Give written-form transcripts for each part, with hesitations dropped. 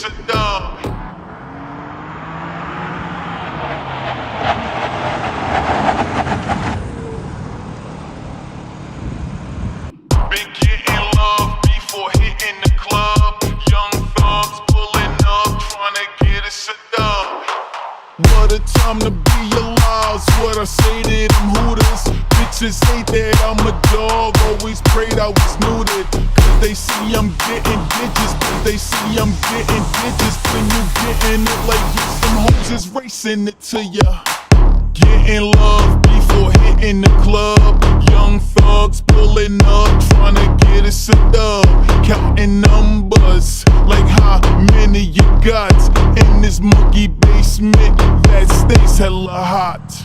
it's a dub. Been getting love before hitting the club. Young thugs pulling up, trying to get us a dub. What a time to be alive, is what I say to them hooters. Bitches hate that I'm a dog, always prayed I was neutered. Cause they see I'm getting digits, cause they see I'm getting digits. When you getting it like this, some hoes is racing it to ya. Getting love before hitting the club. Young thugs pulling up, trying to get us a dub. Counting numbers, like how many you got in this monkey basement that stays hella hot.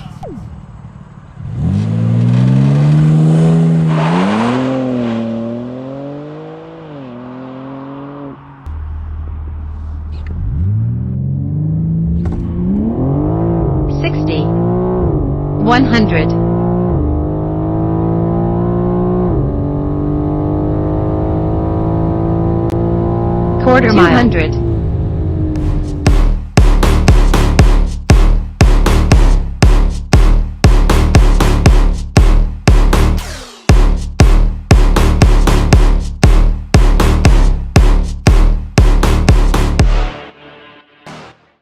$60, $100, quarter mile, $200.